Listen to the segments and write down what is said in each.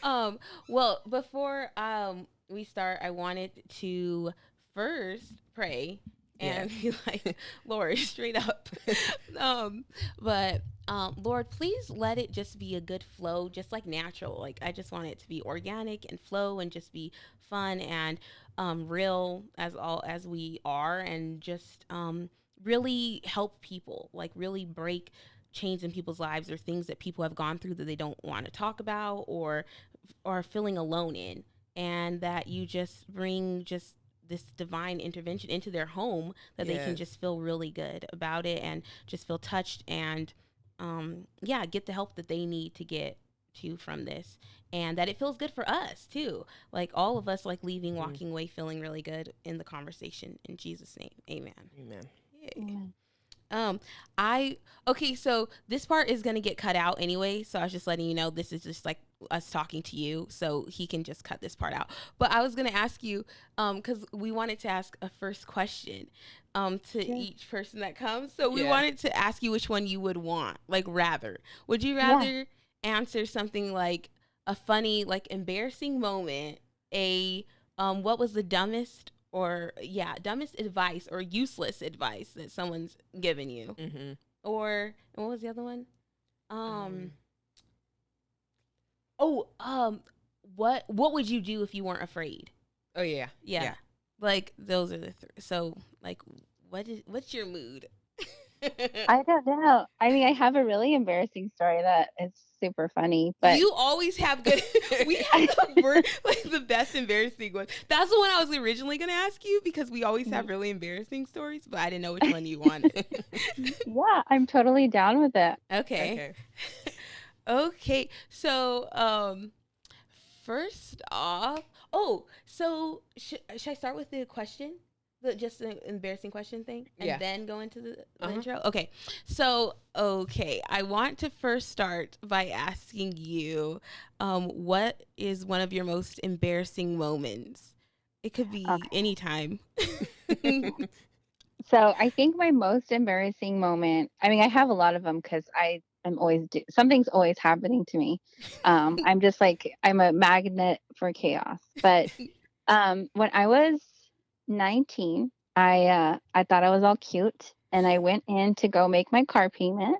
Um, well, before we start, I wanted to first pray and Yes. be like, Lord, straight up. um, but Lord, please let it just be a good flow, just like natural. Like I just want it to be organic and flow and just be fun and real as all as we are, and just really help people, like really break chains in people's lives or things that people have gone through that they don't want to talk about or are feeling alone in, and that you just bring just this divine intervention into their home that they can Yes. just feel really good about it and just feel touched and yeah, get the help that they need to get to from this, and that it feels good for us too, like all of us, like leaving Mhm. walking away feeling really good in the conversation, in Jesus name, amen. Amen. Yay. Amen. um, I okay, so this part is gonna get cut out anyway, so I was just letting you know this is just like us talking to you, so he can just cut this part out. But I was gonna ask you, because we wanted to ask a first question, to Sure. each person that comes. So we Yeah. wanted to ask you which one you would want, like rather. Would you Yeah. rather answer something like a funny, like embarrassing moment, a what was the dumbest or yeah, dumbest advice or useless advice that someone's given you? Mhm. Or and what was the other one? Um Um. oh, what would you do if you weren't afraid? Oh yeah. Yeah. Yeah. Like those are the so like what's your mood? I don't know. I mean, I have a really embarrassing story that is super funny, but You always have good. We have the word like the best embarrassing one. That's the one I was originally gonna ask you because we always have really embarrassing stories, but I didn't know which one you wanted. yeah, I'm totally down with it. Okay. Okay. Okay. So, first off, oh, so should I start with the question? The just the embarrassing question thing and Yeah. then go into the Uh huh. intro? Okay. So, okay, I want to first start by asking you, what is one of your most embarrassing moments? It could be Okay. anytime. So I think my most embarrassing moment, I mean, I have a lot of them because I am always something's always happening to me. I'm just like I'm a magnet for chaos. But when I was 19, I thought I was all cute, and I went in to go make my car payment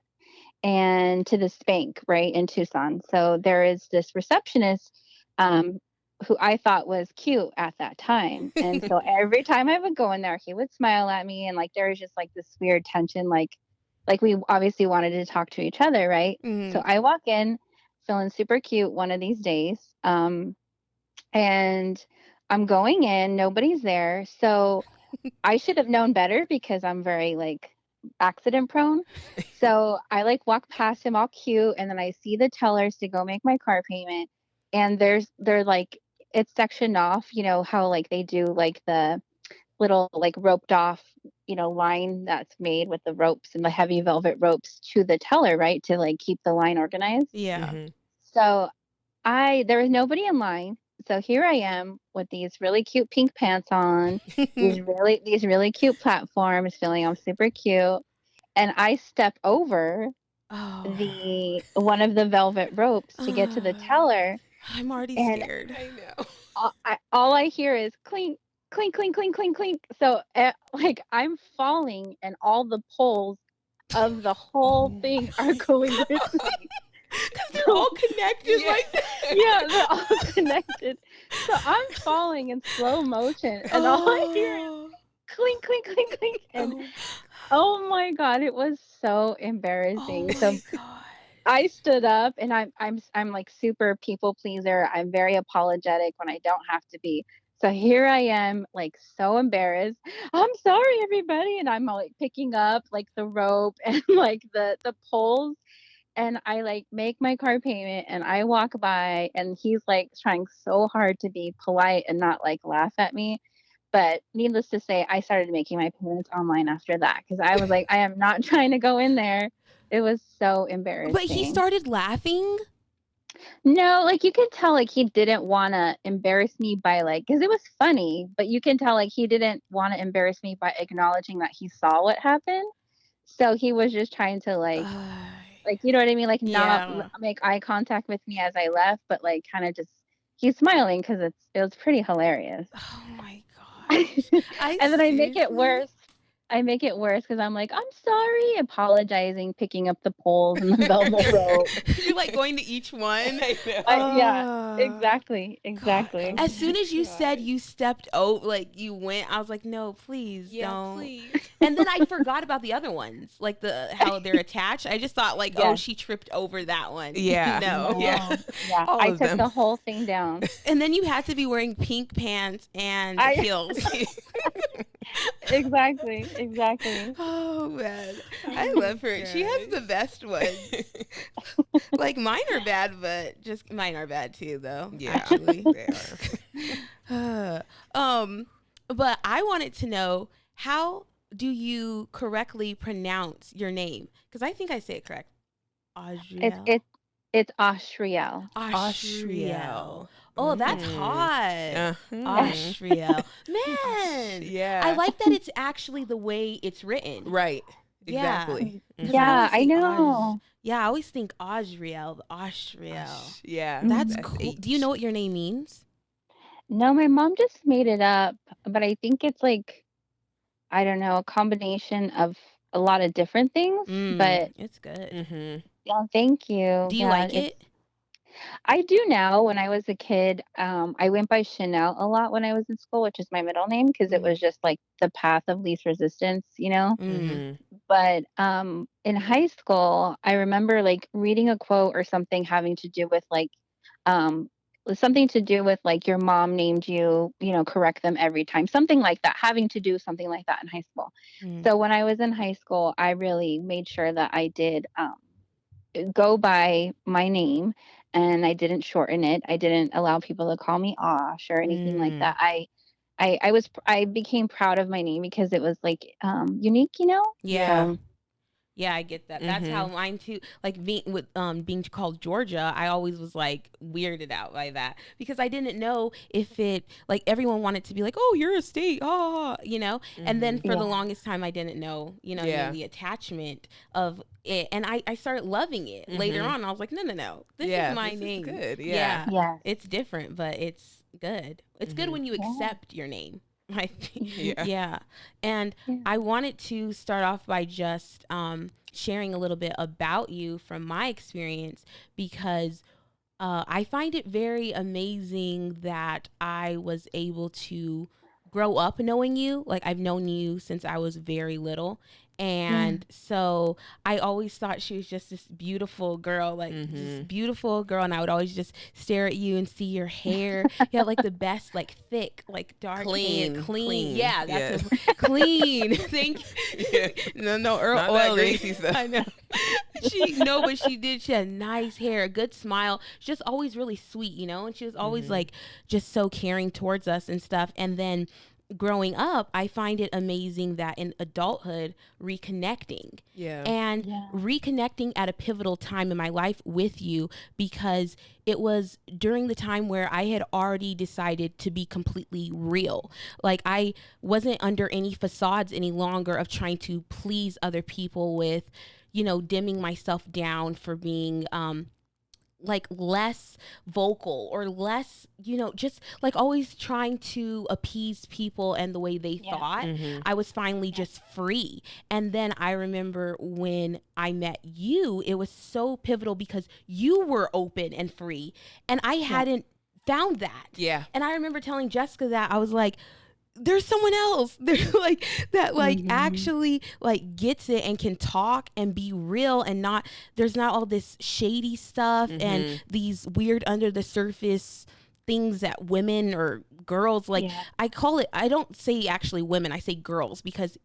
and to this bank right in Tucson. So there is this receptionist um, who I thought was cute at that time. And so every time I would go in there, he would smile at me, and like there was just like this weird tension, like we obviously wanted to talk to each other, right? So Mhm. I walk in feeling super cute one of these days. And I'm going in, nobody's there. So I should have known better because I'm very like accident prone. So I like walk past him all cute, and then I see the tellers to go make my car payment, and they're like it's sectioned off, you know how like they do like the little like roped off, line that's made with the ropes and the heavy velvet ropes to the teller, right? To like keep the line organized. Yeah. Mhm. So there was nobody in line, so here I am with these really cute pink pants on, these really cute platforms, feeling I'm super cute, and I step over Oh. the one of the velvet ropes to get to the teller, I'm already and scared. I know. all I hear is clink, clink, clink, clink, clink, clink. So, like, I'm falling, and all the poles of the whole Oh thing are going with me. because they're So all connected Yeah. like that. yeah, they're all connected. So I'm falling in slow motion, and all I hear is Oh. clink, clink, clink, clink, and Oh. oh my god, it was so Oh embarrassing. So my god. I stood up, and I'm like super people pleaser. I'm very apologetic when I don't have to be. So here I am, like so embarrassed. I'm sorry, everybody, and I'm like picking up like the rope and like the poles, and I like make my car payment, and I walk by, and he's like trying so hard to be polite and not like laugh at me. But needless to say, I started making my payments online after that because I was like, I am not trying to go in there. It was so But he embarrassing. started laughing. No, like you could tell like he didn't want to embarrass me by like cuz it was funny, but you can tell like he didn't want to embarrass me by acknowledging that he saw what happened. So he was just trying to like Like, you know what I mean? Like, not Yeah. make eye contact with me as I left, but like kind of just he's smiling because it was pretty hilarious. Oh my And gosh. I then I make it seriously. worse. I make it worse because I'm like, I'm sorry, apologizing, picking up the poles and the velvet rope. You're like going to each one. I know. Yeah, Oh exactly, God. exactly. As Oh soon my as you said gosh. you stepped out, like you went, I was like, no, please Yeah, don't. please. And then I forgot about the other ones, like how they're attached. I just thought like, oh, Yes. she tripped over that one. Yeah. No. Yeah. No. Yeah, All I of took them. the whole thing down. And then you had to be wearing pink pants and I heels. exactly, exactly. Oh man, I Oh my love her. She has the gosh. best ones. Like mine are bad, but just mine are bad too, though. Yeah, Actually. they are. But I wanted to know, how do you correctly pronounce your name? Because I think I say it correct. It's Aushrielle. it's it's Aushrielle. Aushrielle. Oh, that's hot. Uh-huh. Aushrielle. Man, Yeah. I like that it's actually the way it's written. Right. Yeah. Exactly. 'Cause Yeah, I always think know. Yeah, I always think Aushrielle, Aushrielle. Yeah. That's Mhm. cool. Do you know what your name means? No, my mom just made it up, but I think it's like, I don't know, a combination of a lot of different things. But It's good. Mm-hmm. yeah, thank you. Do you Yeah, like it's it? I do now. When I was a kid, I went by Chanel a lot when I was in school, which is my middle name because it Mm. was just like the path of least resistance, you know? Mm. Mm-hmm. But in high school, I remember like reading a quote or something having to do with like um something to do with like your mom named you, you know, correct them every time. Something like that, having to do something like that in high school. Mm. So when I was in high school, I really made sure that I did go by my name and I didn't shorten it. I didn't allow people to call me Osh or anything like Mm. that. I became proud of my name because it was like unique, you know? Yeah. So Yeah, I get that. That's how Mm-hmm. mine too. Like being called Georgia, I always was like weirded out by that because I didn't know if it, like, everyone wanted to be like, oh, you're a state, you know. And then Mm-hmm. for the yeah. longest time, I didn't know, what I Yeah. mean, the attachment of it, and I started loving it later Mhm. on. I was like, no, this Yeah, is my this is name. good, yeah. Yes. It's different, but it's good. It's good Mhm. when you Yeah. accept your name. I think. Yeah. Yeah. And Yeah. I wanted to start off by just sharing a little bit about you from my experience because I find it very amazing that I was able to grow up knowing you. Like, I've known you since I was very little. Yeah. And so I always thought she was just this beautiful girl, like this Mhm. beautiful girl. And I would always just stare at you and see your hair. You had like the best, like thick, like dark Clean, hair. clean. Yeah, Yeah. that's clean. Thank you. Yeah. No, Not that oily. greasy stuff. I know. But she did. She had nice hair, a good smile. She's just always really sweet, and she was always like just so caring towards us and stuff. And then growing up, I find it amazing that in adulthood, reconnecting Yeah. and Yeah. reconnecting at a pivotal time in my life with you, because it was during the time where I had already decided to be completely real. Like, I wasn't under any facades any longer of trying to please other people with, dimming myself down for being, like, less vocal or less, just like always trying to appease people and the way they Yeah. thought. Mhm. I was finally just free. And then I remember when I met you, it was so pivotal because you were open and free, and I hadn't found that. Yeah. And I remember telling Jessica that I was like, there's someone else there's like that, like, Mhm. actually, like, gets it and can talk and be real, and not, there's not all this shady stuff and these weird under the surface things that women or girls, like, Yeah. I don't say actually women, I say girls, because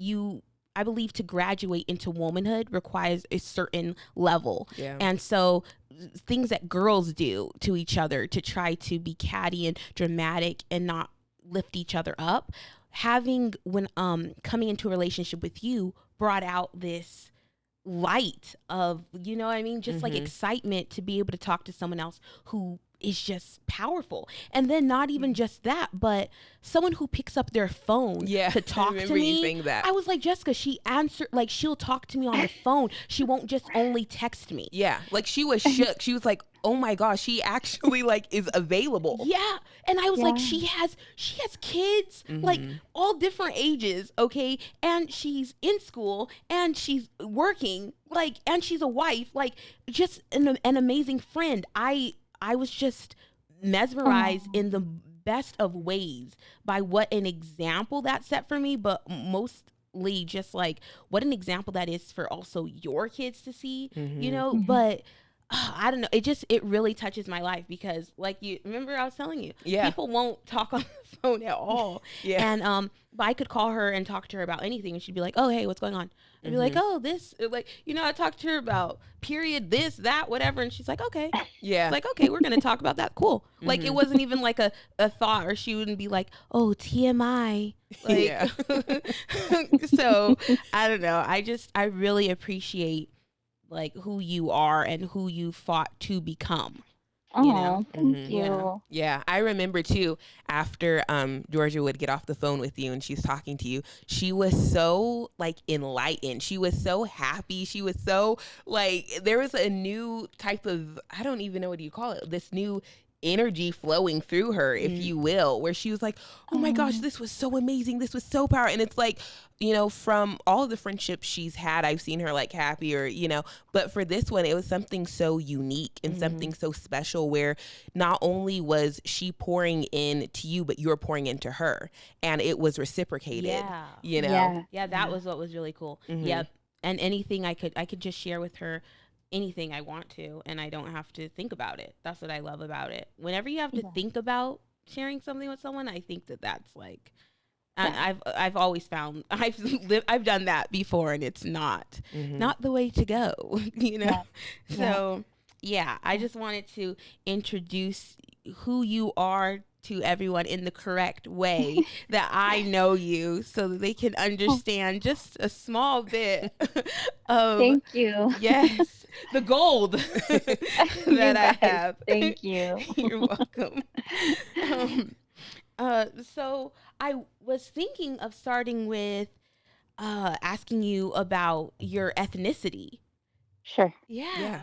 I believe to graduate into womanhood requires a certain level. Yeah. And so things that girls do to each other to try to be catty and dramatic and not lift each other up, when coming into a relationship with you brought out this light of, you know what I mean, just like excitement to be able to talk to someone else who is just powerful. And then not even just that, but someone who picks up their phone Yeah, to I talk to remember you me. saying that. I was like, Jessica, she answered, like, she'll talk to me on the phone. She won't just only text me. Yeah, like she was shook. She was like, "Oh my gosh, she actually like is available." Yeah. And I was like, Yeah. she has kids, like all different ages, okay? And she's in school and she's working, like, and she's a wife, like, just an amazing friend. I was just mesmerized Oh. in the best of ways by what an example that set for me, but mostly just like what an example that is for also your kids to see, you know? Mhm. But I don't know. It really touches my life because, like, you remember I was telling you, Yeah. people won't talk on the phone at all. Yeah. And but I could call her and talk to her about anything, and she'd be like, "Oh, hey, what's going on?" I'd be like, "Oh, this, like, I talked to her about period, this, that, whatever," and she's like, "Okay." Yeah. It's like, "Okay, we're gonna talk about that. Cool." Like, it wasn't even like a thought, or she wouldn't be like, "Oh, TMI." Like, Yeah. so I don't know. I really appreciate like who you are and who you fought to become, you know? Oh, thank Yeah. you. Yeah, I remember too after Georgia would get off the phone with you and she's talking to you, she was so like enlightened. She was so happy. She was so like there was a new type of, I don't even know what you call it, this new energy flowing through her, if you will, where she was like, "Oh my gosh, this was so amazing. This was so powerful." And it's like, from all of the friendships she's had, I've seen her like happy or, but for this one, it was something so unique and something so special where not only was she pouring in to you, but you're pouring into her and it was reciprocated, Yeah. Yeah. Yeah, that was what was really cool. Yep. And anything I could just share with her anything I want to, and I don't have to think about it. That's what I love about it. Whenever you have to Yeah. think about sharing something with someone, I think that's like Yeah. I've always found I've done that before, and it's not the way to go, you know. Yeah. So yeah, I just wanted to introduce who you are to everyone in the correct way that I know you, so that they can understand just a small bit of Thank you. yes, the gold You that I guys, have. thank you. You're welcome. Um, so I was thinking of starting with asking you about your ethnicity. Sure. Yeah.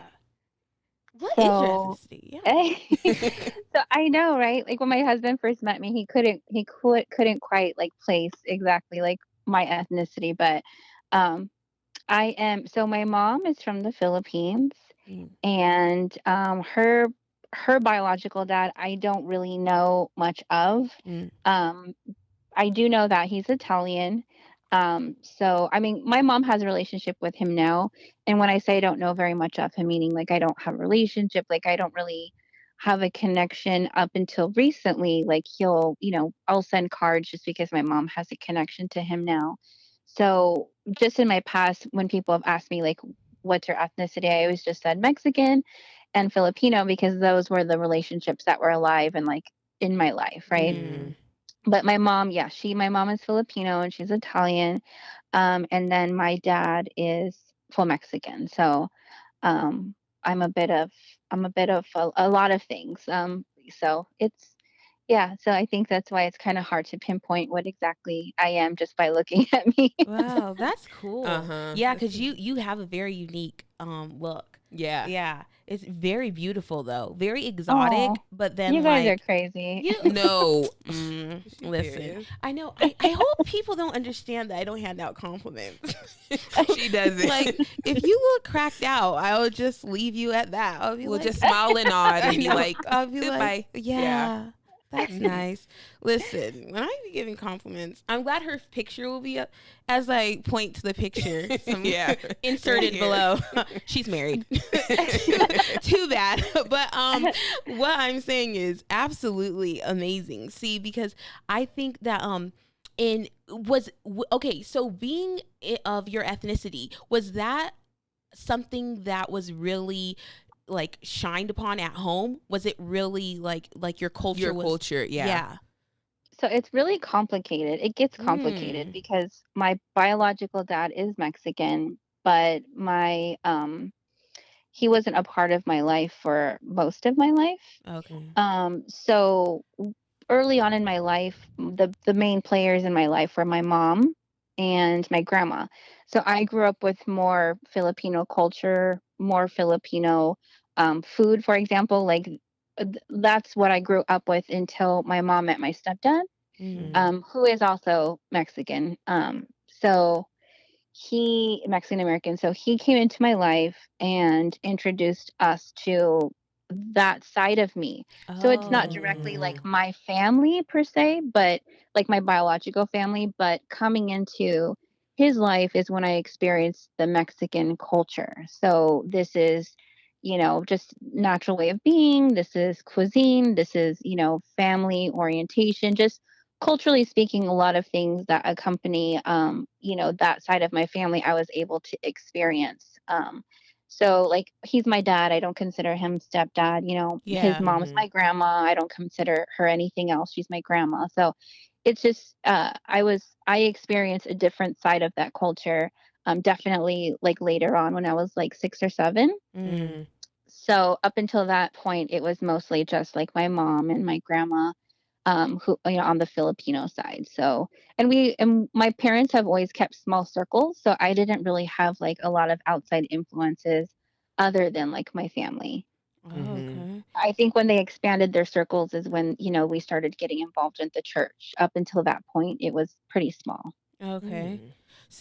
What is your So, ethnicity? Yeah. so I know, right? Like when my husband first met me, he couldn't quite like place exactly like my ethnicity, but um so my mom is from the Philippines, Mm, and her biological dad I don't really know much of. mm, Um I do know that he's Italian. So I mean, my mom has a relationship with him now, and when I say I don't know very much of him, meaning like I don't have a relationship, like I don't really have a connection up until recently. Like I'll send cards just because my mom has a connection to him now. So just in my past, when people have asked me like, "What's your ethnicity?" I always just said Mexican and Filipino because those were the relationships that were alive and like in my life, right? mm. But my mom, yeah, my mom is Filipino and she's Italian. And then my dad is full Mexican. So um I'm a bit of a lot of things. So it's yeah, so I think that's why it's kind of hard to pinpoint what exactly I am just by looking at me. Wow, that's cool. Uh-huh. Yeah, because you have a very unique look. Yeah. Yeah, it's very beautiful though, very exotic. Oh, But you then guys are like crazy. you, No. She listen, serious? I know. I hope people don't understand that I don't hand out compliments. She doesn't. Like if you look cracked out, I'll just leave you at that. I'll be We'll like, just smile and nod I and be know. like, I'll be goodbye. like, yeah. That's Mhm. nice. Listen, when I be giving compliments, I'm glad her picture will be up as I point to the picture. Yeah. Inserted Right here. below. She's married. Too bad. But what I'm saying is absolutely amazing. See, because I think that okay, so being of your ethnicity, was that something that was really like shined upon at home? Was it really like your culture Your was culture, yeah. yeah. So it's really complicated. It gets complicated Mm. because my biological dad is Mexican, but he wasn't a part of my life for most of my life. Okay. So early on in my life, the main players in my life were my mom and my grandma. So I grew up with more Filipino culture, more Filipino food, for example. Like that's what I grew up with until my mom met my stepdad, Mm. who is also Mexican. So Mexican American, so he came into my life and introduced us to that side of me. So it's not directly Oh. like my family per se, but like my biological family, but coming into his life is when I experienced the Mexican culture. So this is, just natural way of being, this is cuisine, this is, family orientation, just culturally speaking, a lot of things that accompany, that side of my family, I was able to experience. So, like, he's my dad. I don't consider him stepdad. His Yeah. mom's my grandma. I don't consider her anything else. She's my grandma. So, it's just, I experienced a different side of that culture. Definitely, like later on when I was like 6 or 7. Mm. Mm. So up until that point, it was mostly just like my mom and my grandma, who on the Filipino side. So, and my parents have always kept small circles, so I didn't really have like a lot of outside influences other than like my family. Oh, Mhm. okay. I think when they expanded their circles is when we started getting involved in the church. Up until that point, it was pretty small. Okay. Mm.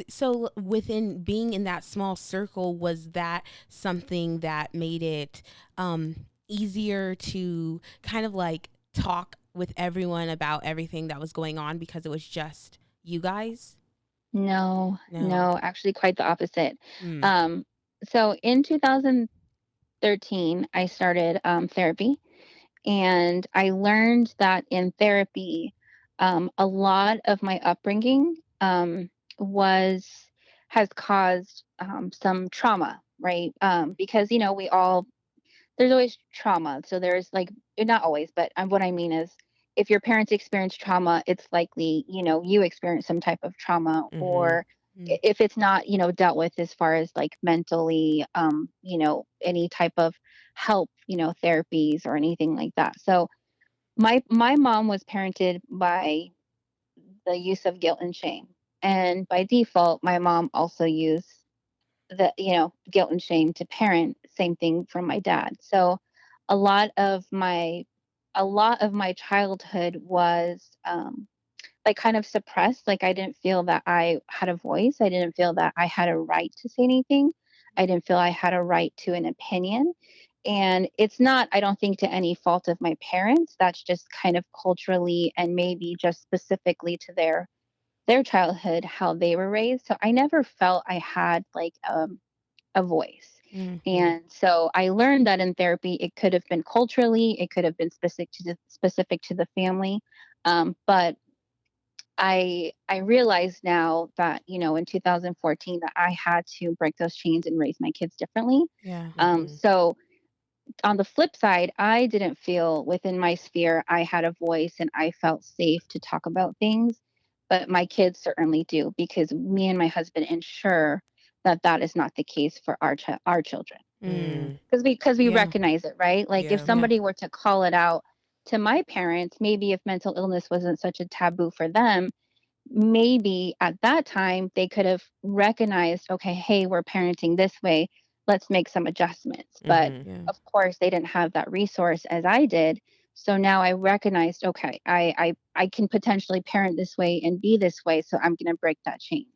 So within being in that small circle, was that something that made it easier to kind of like talk with everyone about everything that was going on because it was just you guys? No, No. no, actually quite the opposite. Mm. Um, so in 2013, I started therapy, and I learned that in therapy, a lot of my upbringing was has caused some trauma, right? Because we all there's always trauma. So there's like not always, but what I mean is if your parents experience trauma, it's likely, you experience some type of trauma, Mhm. or Mm. if it's not, dealt with as far as like mentally, any type of help, therapies or anything like that. So my mom was parented by the use of guilt and shame. And by default, my mom also used guilt and shame to parent. Same thing from my dad. So a lot of my childhood was like kind of suppressed. Like I didn't feel that I had a voice. I didn't feel that I had a right to say anything. I didn't feel I had a right to an opinion. And it's not, I don't think, to any fault of my parents. That's just kind of culturally and maybe just specifically to their childhood, how they were raised. So I never felt I had like a voice. Mm-hmm. And so I learned that in therapy, it could have been culturally, it could have been specific to the family. But I realize now that in 2014 that I had to break those chains and raise my kids differently. Yeah. Mhm. So on the flip side, I didn't feel within my sphere I had a voice and I felt safe to talk about things, but my kids certainly do because me and my husband ensure that that is not the case for our children. Mm. Mm. Because we Yeah. recognize it, right? Like if Yeah. Yeah. somebody were to call it out to my parents, maybe if mental illness wasn't such a taboo for them, maybe at that time they could have recognized, okay, hey, we're parenting this way, let's make some adjustments. But Mhm. Yeah. of course they didn't have that resource as I did. So now I recognized, okay, I can potentially parent this way and be this way, so I'm going to break that chain.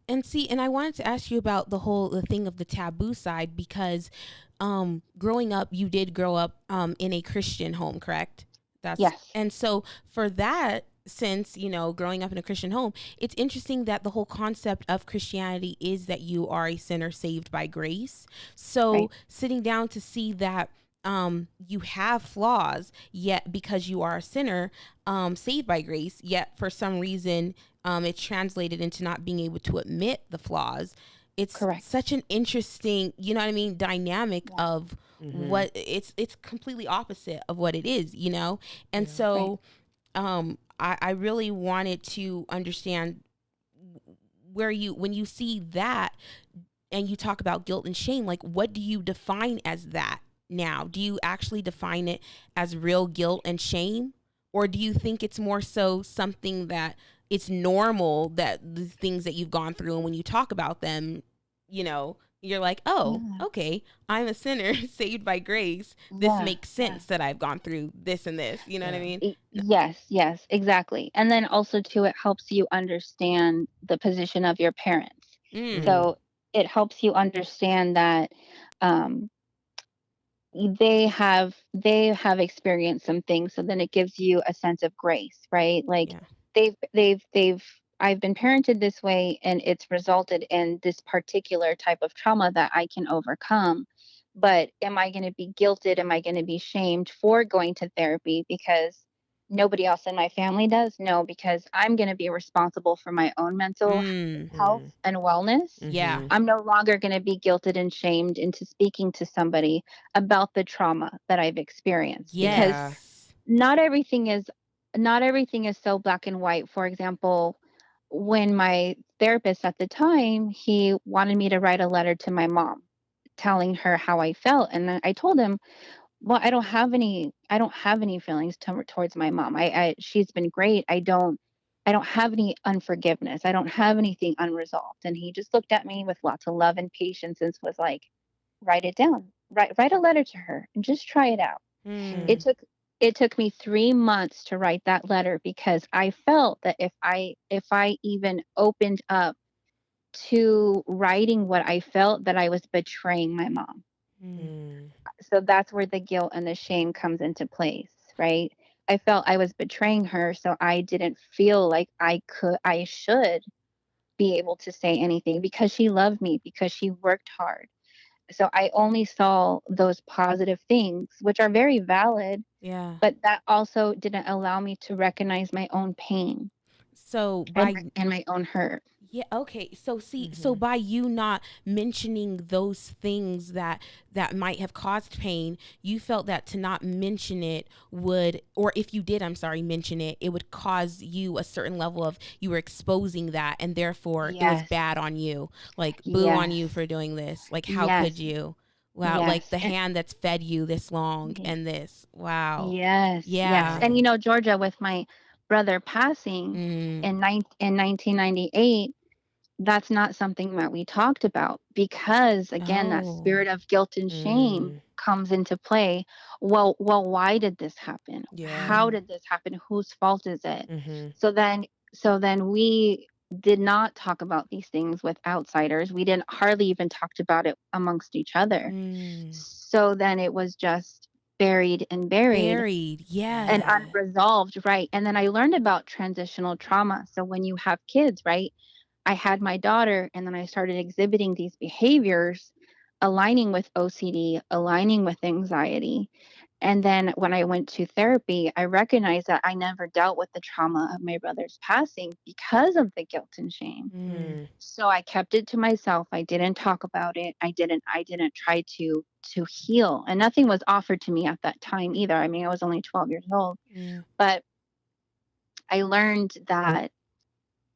And see, and I wanted to ask you about the thing of the taboo side because growing up, you did grow up in a Christian home, correct? That's Yes. and so for that, since growing up in a Christian home, it's interesting that the whole concept of Christianity is that you are a sinner saved by grace. So Right. sitting down to see that you have flaws, yet because you are a sinner saved by grace, yet for some reason it's translated into not being able to admit the flaws. It's Correct. such an interesting, dynamic Yeah. of Mhm. what it's completely opposite of what it is. And Yeah. Right. so I really wanted to understand when you see that, and you talk about guilt and shame, like what do you define as that now? Do you actually define it as real guilt and shame? Or do you think it's more so something that it's normal, that the things that you've gone through, and when you talk about them, you know, you're like, oh, Yeah. okay, I'm a sinner saved by grace. This Yeah. makes sense that I've gone through this and this. You know what I Yeah. mean? Yes, yes, exactly. And then also too, it helps you understand the position of your parents. Mm. Mhm. So it helps you understand that um, they have experienced some things. So then it gives you a sense of grace, right? Like Yeah. they've I've been parented this way, and it's resulted in this particular type of trauma that I can overcome. But am I going to be guilted? Am I going to be shamed for going to therapy because nobody else in my family does? No, because I'm going to be responsible for my own mental Mm. health Mhm. and wellness. Yeah. Mhm. I'm no longer going to be guilted and shamed into speaking to somebody about the trauma that I've experienced, because Yeah. Yes. not everything is not everything is so black and white. For example, when my therapist at the time, he wanted me to write a letter to my mom telling her how I felt, and I told him, well, I don't have any feelings towards my mom. I she's been great. I don't have any unforgiveness. I don't have anything unresolved. And he just looked at me with lots of love and patience and was like, write it down. Write a letter to her and just try it out. It Mm. took it took me 3 months to write that letter, because I felt that if I even opened up to writing what I felt, that I was betraying my mom. Mm. Mm. So that's where the guilt and the shame comes into place, right? I felt I was betraying her, so I didn't feel like I should be able to say anything, because she loved me, because she worked hard. So I only saw those positive things, which are very valid, Yeah. but that also didn't allow me to recognize my own pain So and by my own hurt. Yeah, okay. So see, so Mhm. by you not mentioning those things that might have caused pain, you felt that to not mention it would, or if you did, I'm sorry, mention it, it would cause you a certain level of, you were exposing that, and therefore it was Yes. bad on you. Like, boo on you Yes. for doing this. Like, how could Yes. you? Wow, like Yes. the hand that's fed you this long And and this. Wow. yes, yes. Yeah. And Yeah. Georgia, with my brother passing Mm. in 1998, that's not something that we talked about, because again, that Oh. spirit of guilt and shame Mm. comes into play. Well, why did this happen? Yeah. How Mm. did this happen? Whose fault is it? Mhm. So then we did not talk about these things with outsiders. We didn't hardly even talked about it amongst each other. Mm. So then it was just buried and buried Buried. and Yeah. Yeah. unresolved, right? And then I learned about transitional trauma. So when you have kids, right? I had my daughter, and then I started exhibiting these behaviors aligning with OCD, aligning with anxiety. And then when I went to therapy, I recognized that I never dealt with the trauma of my brother's passing because of the guilt and shame. Mm. Mm. So I kept it to myself. I didn't talk about it. I didn't try to heal. And nothing was offered to me at that time either. I mean, I was only 12 years old, Yeah. but I learned that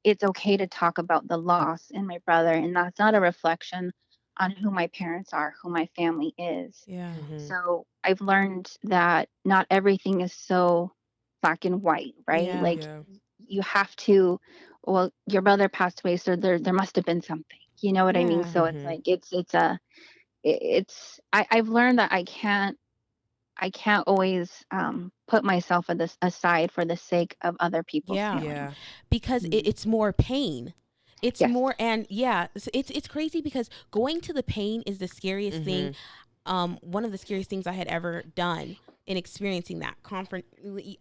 it's okay to talk about the loss in my brother, and that's not a reflection on who my parents are, who my family is. Yeah. Mhm. So I've learned that not everything is so black and white, right? Yeah. Like Yeah. you have to, well, your brother passed away, so there must have been something. You know what I mean? Yeah. So it's Mhm. like I've learned that I can't always put myself aside for the sake of other people's Yeah. feelings. Yeah. Because Mm. it's more pain. It's Yes. more, and yeah, it's crazy because going to the pain is the scariest thing. Mhm. One of the scariest things I had ever done in experiencing that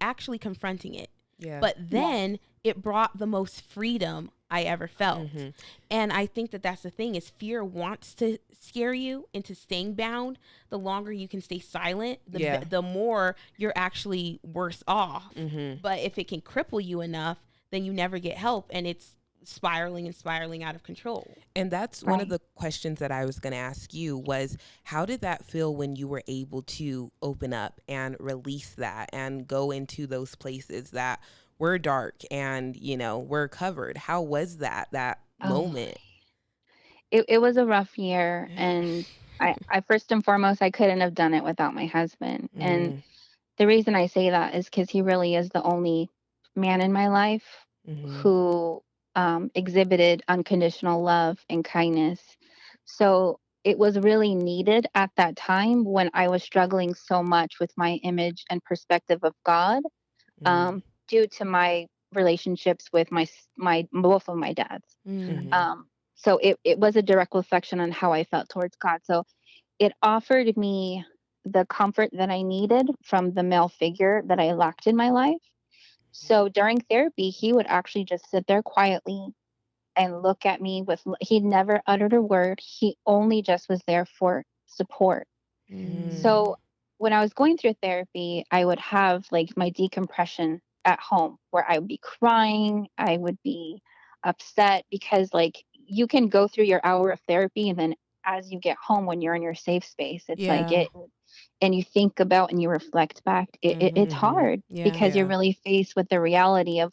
actually confronting it. Yeah. But Yes. then it brought the most freedom I ever felt. Mhm. And I think that that's the thing, is fear wants to scare you into staying bound. The longer you can stay silent, Yeah. the more you're actually worse off. Mhm. But if it can cripple you enough, then you never get help, and it's spiraling and spiraling out of control. And that's one of Right. the questions that I was going to ask you was, how did that feel when you were able to open up and release that and go into those places that were dark and, were covered? How was that Oh, moment? it was a rough year, Yeah. and I first and foremost, I couldn't have done it without my husband. And Mm. the reason I say that is because he really is the only man in my life Mm-hmm. who exhibited unconditional love and kindness. So it was really needed at that time when I was struggling so much with my image and perspective of God, Mm. due to my relationships with my both of my dads. Mm-hmm. So it was a direct reflection on how I felt towards God. So it offered me the comfort that I needed from the male figure that I lacked in my life. So during therapy, he would actually just sit there quietly and look at me he never uttered a word. He only just was there for support. Mm. So when I was going through therapy, I would have like my decompression at home where I would be crying, I would be upset because like you can go through your hour of therapy and then as you get home when you're in your safe space, it's like Yeah. it and you think about and you reflect back, it's Mm-hmm. hard Yeah. because you're Yeah. really faced with the reality of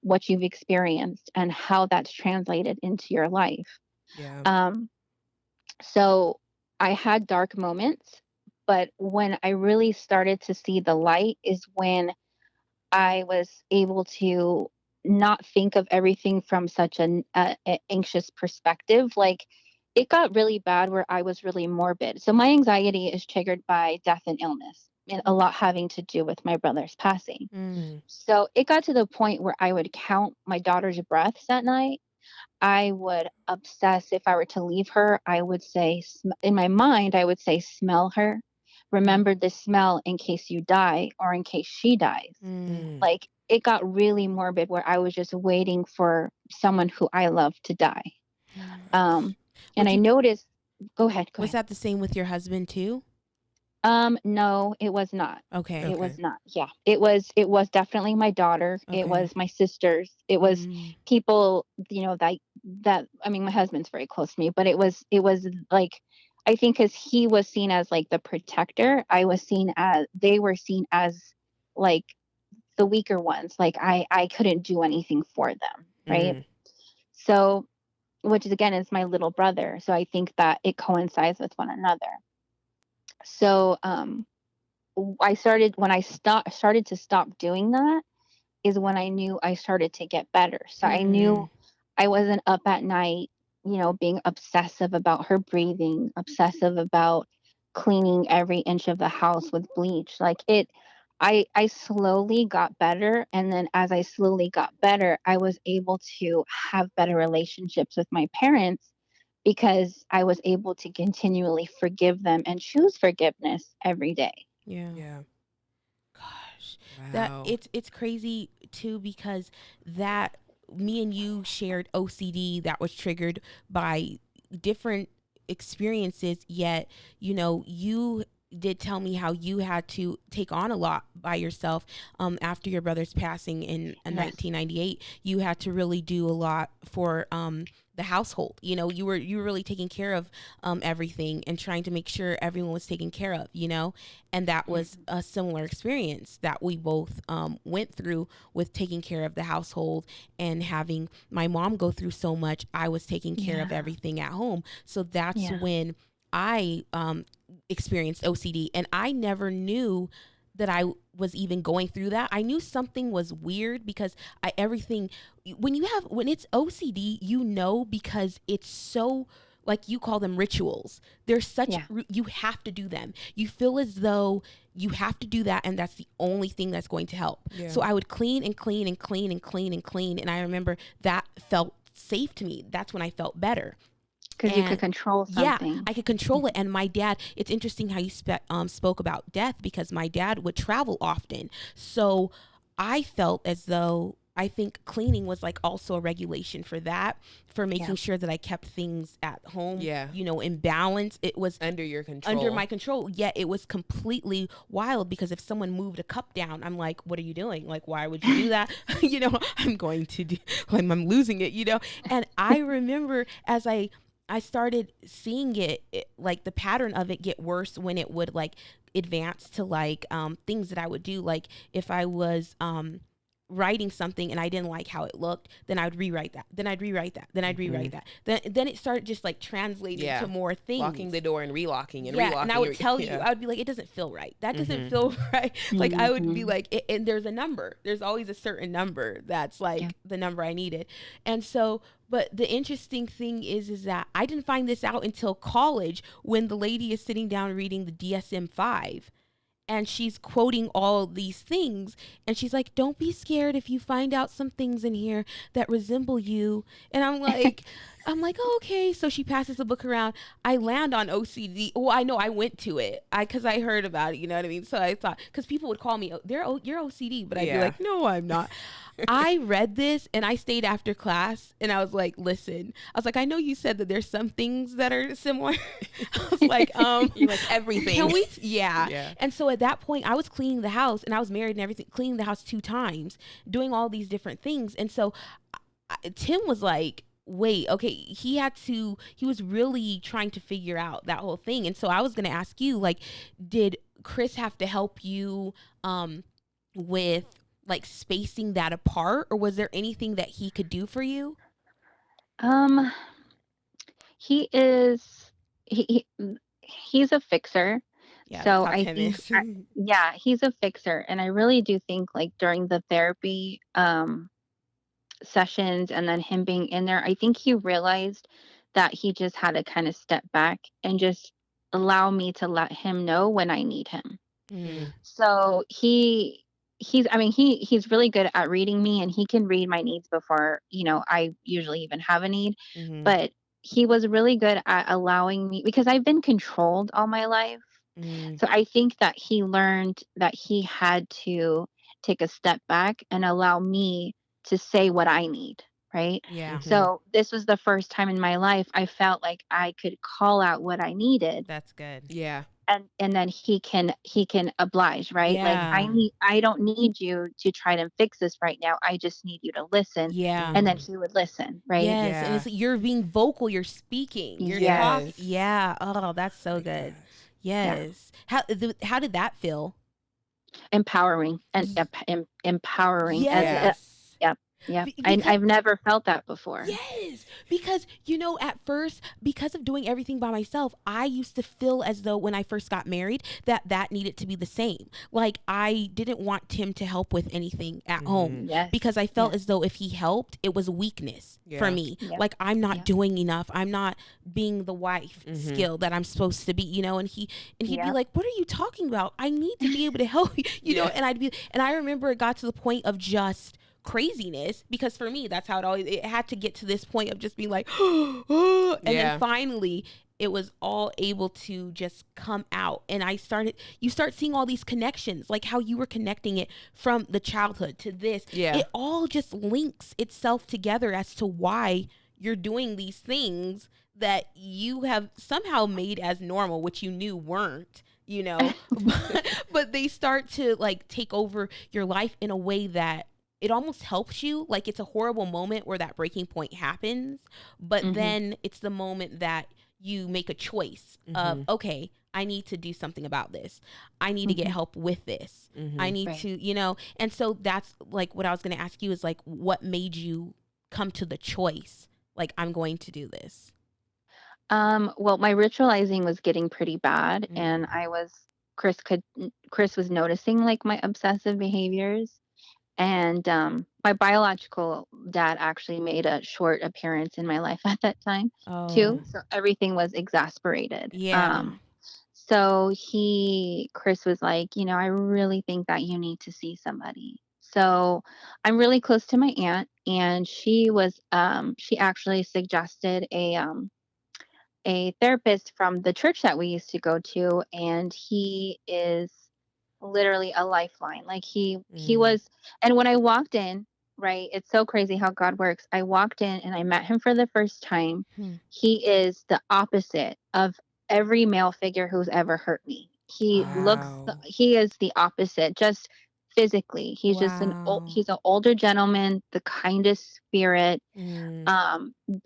what you've experienced and how that's translated into your life. Yeah. Um, so I had dark moments, but when I really started to see the light is when I was able to not think of everything from such an anxious perspective. Like it got really bad where I was really morbid. So my anxiety is triggered by death and illness, and a lot having to do with my brother's passing. Mm. Mm. So it got to the point where I would count my daughter's breaths at night. I would obsess if I were to leave her, I would say, in my mind, I would say, smell her. Remember the smell in case you die or in case she dies. Mm. Mm. Like it got really morbid where I was just waiting for someone who I love to die. Mm. Um, and Would I you? noticed, go ahead, go Was ahead. that the same with your husband too? No, it was not. Okay. It was Okay. not. Yeah. It was definitely my daughter. It Okay. was my sisters. It was Mm. people, that I mean my husband's very close to me, but it was like I think cuz he was seen as like the protector, they were seen as like the weaker ones. Like I couldn't do anything for them, right? Mm. So which is again is my little brother. So I think that it coincides with one another. So I started when I started to stop doing that is when I knew I started to get better. So I knew Mm. I wasn't up at night, being obsessive about her breathing, obsessive about cleaning every inch of the house with bleach. Like I slowly got better, and then as I slowly got better, I was able to have better relationships with my parents because I was able to continually forgive them and choose forgiveness every day. Yeah. Yeah. Gosh, that Wow. it's crazy too because that me and you shared OCD that was triggered by different experiences. Yet, you did tell me how you had to take on a lot by yourself after your brother's passing in Yes. 1998. You had to really do a lot for the household. You were really taking care of everything and trying to make sure everyone was taken care of. And that was Mhm. a similar experience that we both went through with taking care of the household and having my mom go through so much. I was taking care of Yeah. everything at home. So that's Yeah. when I experienced OCD, and I never knew that I was even going through that. I knew something was weird because everything when it's OCD, because it's so, like you call them, rituals. They're such Yeah. you have to do them. You feel as though you have to do that, and that's the only thing that's going to help. Yeah. So I would clean and clean and clean and clean and clean, and I remember that felt safe to me. That's when I felt better. Because you could And control yeah, something. I could control it. And my dad, it's interesting how you spoke about death, because my dad would travel often. So I felt as though, I think cleaning was like also a regulation for that, for Yeah. making sure that I kept things at home, Yeah. in balance. It was Under your control. under my control, yet it was completely wild because if someone moved a cup down, I'm like, what are you doing? Like, why would you do that? I'm going to do, I'm losing it. And I remember as I started seeing like the pattern of it get worse when it would like advance to like things that I would do. Like if I was writing something and I didn't like how it looked, then I would rewrite that. Then I'd rewrite that. Then I'd rewrite that. Then it started just like translating to more things. Locking the door and relocking and yeah, relocking. and I would tell you, I would be like, it doesn't feel right. That doesn't feel right. Like I would be like, and there's a number. There's always a certain number that's like the number I needed. And so, but the interesting thing is that I didn't find this out until college when the lady is sitting down reading the DSM-5 and she's quoting all these things and she's like, don't be scared if you find out some things in here that resemble you. And I'm like oh, okay. So she passes the book around. I land on OCD. Well, I know I went to it because I heard about it, you know what I mean? So I thought, because people would call me, you're OCD, but I'd be like, no, I'm not. I read this and I stayed after class and I was like, listen, I was like, I know you said that there's some things that are similar. I was like, you're like, everything. Can we? Yeah. And so at that point I was cleaning the house and I was married and everything, cleaning the house 2 times, doing all these different things. And so Tim was like, wait, okay, he was really trying to figure out that whole thing. And so I was going to ask you, like, did Chris have to help you with like spacing that apart, or was there anything that he could do for you? He he's a fixer. Yeah, so I think he's a fixer, and I really do think like during the therapy sessions and then him being in there, I think he realized that he just had to kind of step back and just allow me to let him know when I need him. So he's really good at reading me, and he can read my needs before, I usually even have a need. But he was really good at allowing me, because I've been controlled all my life. So I think that he learned that he had to take a step back and allow me to say what I need. Right. Yeah. So this was the first time in my life I felt like I could call out what I needed. That's good. Yeah. And then he can oblige, right? Yeah. Like I don't need you to try to fix this right now. I just need you to listen. Yeah. And then he would listen, right? Yes. Yeah. And it's, you're being vocal, you're speaking, you're talking. Yeah. Oh, that's so good. Yes. Yeah. How did that feel? Empowering and empowering. Yes. Yeah. I've never felt that before. Yes. Because, at first, because of doing everything by myself, I used to feel as though when I first got married that needed to be the same. Like, I didn't want Tim to help with anything at home because I felt as though if he helped, it was weakness for me. Like, I'm not doing enough. I'm not being the wife skill that I'm supposed to be, and he'd be like, what are you talking about? I need to be able to help you, and I remember it got to the point of just craziness, because for me that's how it had to get to this point of just being like and then finally it was all able to just come out, and you start seeing all these connections, like how you were connecting it from the childhood to this. It all just links itself together as to why you're doing these things that you have somehow made as normal, which you knew weren't, but they start to like take over your life in a way that it almost helps you. Like, it's a horrible moment where that breaking point happens, but then it's the moment that you make a choice of, okay, I need to do something about this. I need to get help with this. I need to, and so that's like what I was going to ask you is like, what made you come to the choice? Like, I'm going to do this. Well, my ritualizing was getting pretty bad, and Chris was noticing like my obsessive behaviors. And my biological dad actually made a short appearance in my life at that time too. So everything was exasperated. So Chris was like, I really think that you need to see somebody. So I'm really close to my aunt, and she actually suggested a therapist from the church that we used to go to, and he is literally a lifeline. Like he was, and when I walked in, right, it's so crazy how God works. I walked in and I met him for the first time. He is the opposite of every male figure who's ever hurt me. He is the opposite, just physically. He's just he's an older gentleman, the kindest spirit,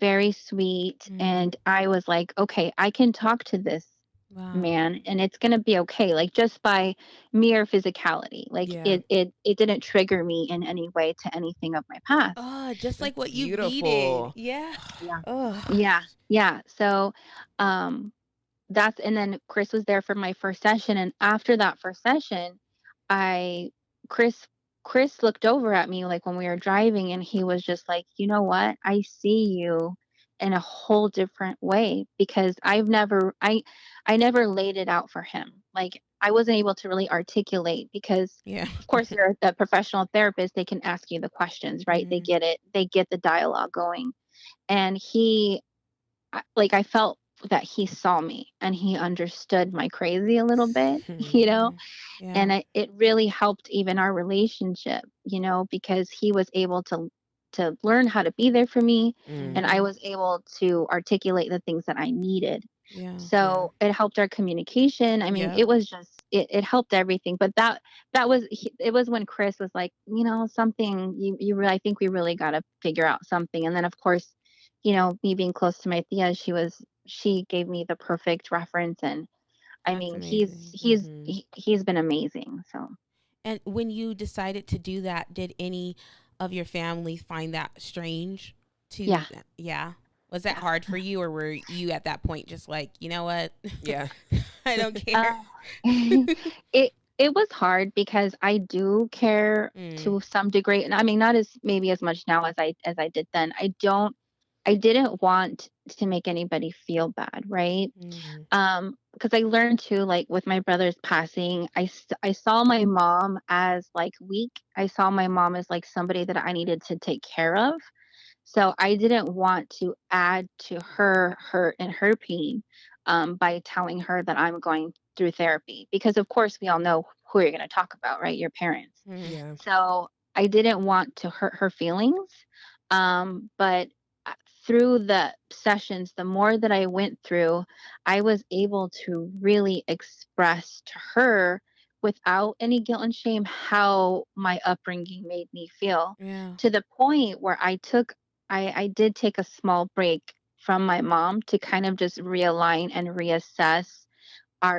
very sweet. And I was like, okay, I can talk to this Wow. man, and it's going to be okay, like just by mere physicality, like Yeah. it didn't trigger me in any way to anything of my past. Oh, just like That's what you needed. beautiful. Yeah. Yeah. Oh. Yeah. Yeah. So um that's, and then Chris was there for my first session, and after that first session, I Chris Chris looked over at me like when we were driving, and he was just like, "You know what? I see you in a whole different way," because I never laid it out for him. Like I wasn't able to really articulate because Yeah. of course you're a professional therapist, they can ask you the questions, right? They Mhm. get it. They get the dialogue going. And I felt that he saw me and he understood my crazy a little bit, you know? Mhm. Yeah. And it really helped even our relationship, because he was able to learn how to be there for me, and I Mm-hmm. Mhm. was able to articulate the things that I needed. Yeah. Yeah. So it helped our communication. I mean, Yep. it was just it helped everything. But it was when Chris was like, something I think we really got to figure out something. And then of course, me being close to my Thea, she gave me the perfect reference, and I That's mean, amazing. Mm-hmm. he's been amazing. So And when you decided to do that, did any of your family find that strange yeah, to, yeah? Was that yeah. hard for you, or were you at that point just like, you know what? Yeah. I don't care. Uh, it was hard because I do care Mm. to some degree, and I mean, not as much now as I did then. I didn't want to make anybody feel bad, right? Mm. Mm-hmm. Because I learned too, like with my brother's passing, I saw my mom as like weak. I saw my mom as like somebody that I needed to take care of. So I didn't want to add to her hurt and her pain, by telling her that I'm going through therapy, because of course we all know who you're going to talk about, right? Your parents. Mm. Yeah. So I didn't want to hurt her feelings. But uh, through the sessions, the more that I went through, I was able to really express to her without any guilt and shame how my upbringing made me feel, Yeah. to the point where I did take a small break from my mom to kind of just realign and reassess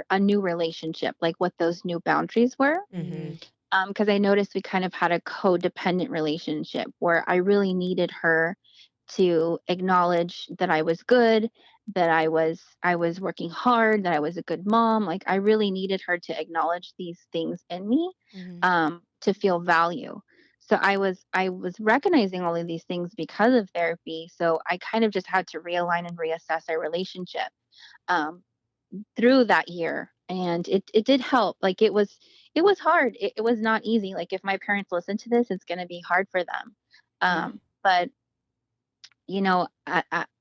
a new relationship, like what those new boundaries were. Mm-hmm. Mm. Because I noticed we kind of had a codependent relationship where I really needed her to acknowledge that I was good, that I was working hard, that I was a good mom. Like I really needed her to acknowledge these things in me, Mm. to feel value. So I was recognizing all of these things because of therapy. So I kind of just had to realign and reassess our relationship. Um, Through that year, and it did help. Like it was hard. It was not easy. Like if my parents listen to this, it's going to be hard for them. Yeah. But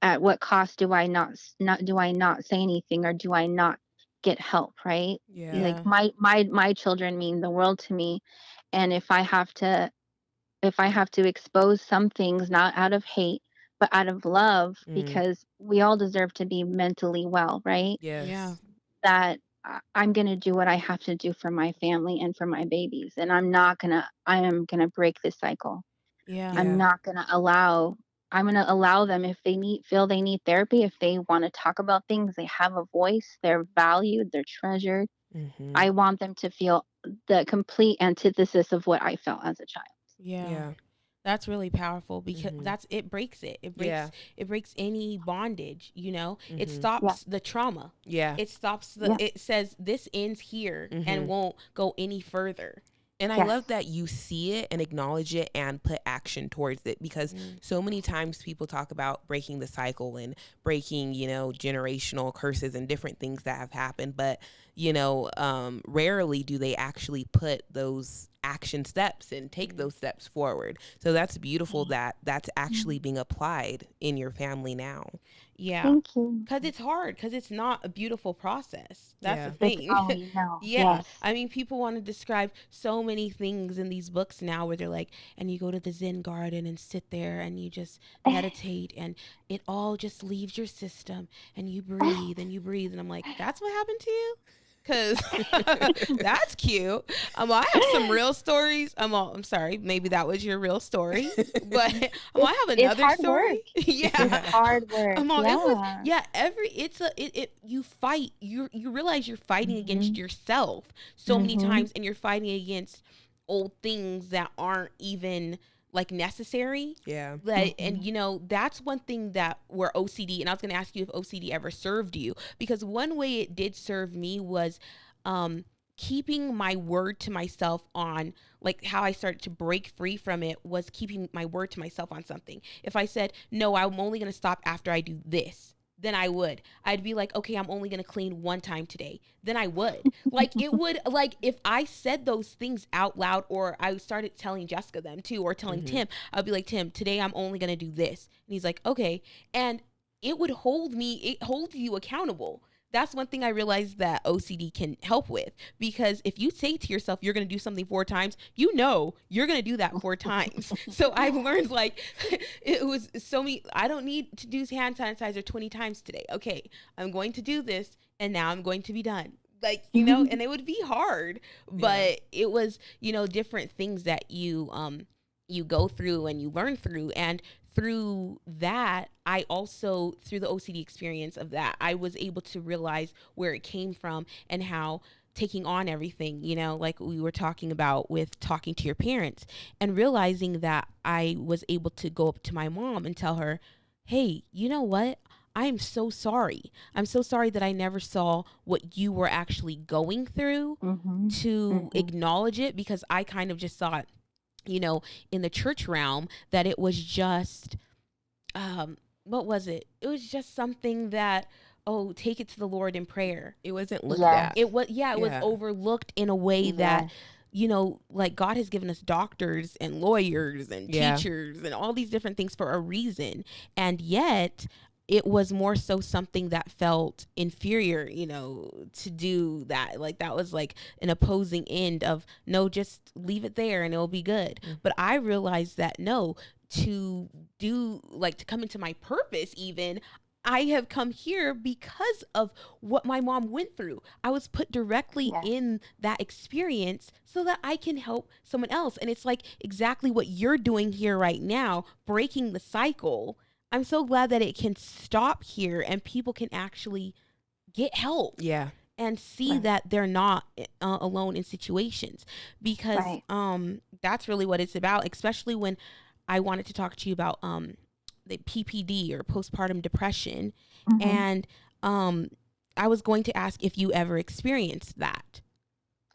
at what cost do I not say anything, or do I not get help, right? Yeah. Like Yeah. my children mean the world to me, and if I have to expose some things, not out of hate but out of love, Mm. because we all deserve to be mentally well, right? Yeah. Yes. That I'm going to do what I have to do for my family and for my babies. And I am going to break this cycle. Yeah. I'm Yeah. not going to allow, I'm going to allow them, if feel they need therapy, if they want to talk about things, they have a voice, they're valued, they're treasured. Mm-hmm. I want them to feel the complete antithesis of what I felt as a child. Yeah. Yeah. That's really powerful because Mm-hmm. that's it breaks it. It breaks Yeah. it breaks any bondage, you know? It Mm-hmm. Yeah. stops the trauma. Yeah. It stops Yeah. it says this ends here and Mm-hmm. won't go any further. And I Yes. love that you see it and acknowledge it and put action towards it, because Mm. so many times people talk about breaking the cycle and breaking, generational curses and different things that have happened. But, rarely do they actually put those action steps and take Mm. those steps forward. So that's beautiful Thank that that's actually being applied in your family now. Yeah. thank you. Cuz it's hard cuz it's not a beautiful process. That's the Yeah. It's thing. all you know. Yeah. Yes. I mean, people want to describe so many things in these books now where they're like, and you go to the Zen garden and sit there and you just meditate and it all just leaves your system and you breathe and you breathe. And I'm like, that's what happened to you? Cause that's cute. I have some real stories. I'm sorry, maybe that was your real story, but I have It's another hard work. story. It's Yeah. hard work. It was, Yeah. yeah, you fight, you realize you're fighting against Mhm. yourself so many Mhm. times, and you're fighting against old things that aren't even like necessary. Yeah. That, and Mhm. that's one thing that where OCD, and I was going to ask you if OCD ever served you, because one way it did serve me was um keeping my word to myself on, like, how I started to break free from it was keeping my word to myself on something. If I said, no, I'm only going to stop after I do this, then I'd be like, okay, I'm only going to clean one time today. Then I would. Like, it would, like, if I said those things out loud, or I started telling Jessica them too, or telling Mm-hmm. Tim, I'd be like, Tim, today I'm only going to do this. And he's like, okay. And it holds you accountable. That's one thing I realized that OCD can help with, because if you say to yourself you're going to do something 4 times, you're going to do that 4 times. So I've learned, like, it was so many, I don't need to do hand sanitizer 20 times today. Okay, I'm going to do this, and now I'm going to be done. Like, and it would be hard, Yeah. but it was, different things that you go through and you learn through. And through that, I also, through the OCD experience of that, I was able to realize where it came from, and how taking on everything, like we were talking about with talking to your parents, and realizing that I was able to go up to my mom and tell her, hey, you know what? I am so sorry. I'm so sorry that I never saw what you were actually going through, Mhm. to Mhm. acknowledge it, because I kind of just thought, in the church realm, that it was just, what was it? It was just something that, oh, take it to the Lord in prayer. It wasn't looked Yes. at. It was, yeah, it was Yeah. overlooked in a way that, Yes. like, God has given us doctors and lawyers and Yeah. teachers and all these different things for a reason. And yet it was more so something that felt inferior, to do that. Like, that was like an opposing end of, no, just leave it there and it'll be good. Mm. But I realized that, no, to do, like, to come into my purpose, even, I have come here because of what my mom went through. I was put directly Yes. in that experience so that I can help someone else. And it's like exactly what you're doing here right now, breaking the cycle. I'm so glad that it can stop here and people can actually get help Yeah. and see Right. that they're not alone in situations, because Right. that's really what it's about, especially when I wanted to talk to you about the PPD, or postpartum depression. Mhm. And I was going to ask if you ever experienced that.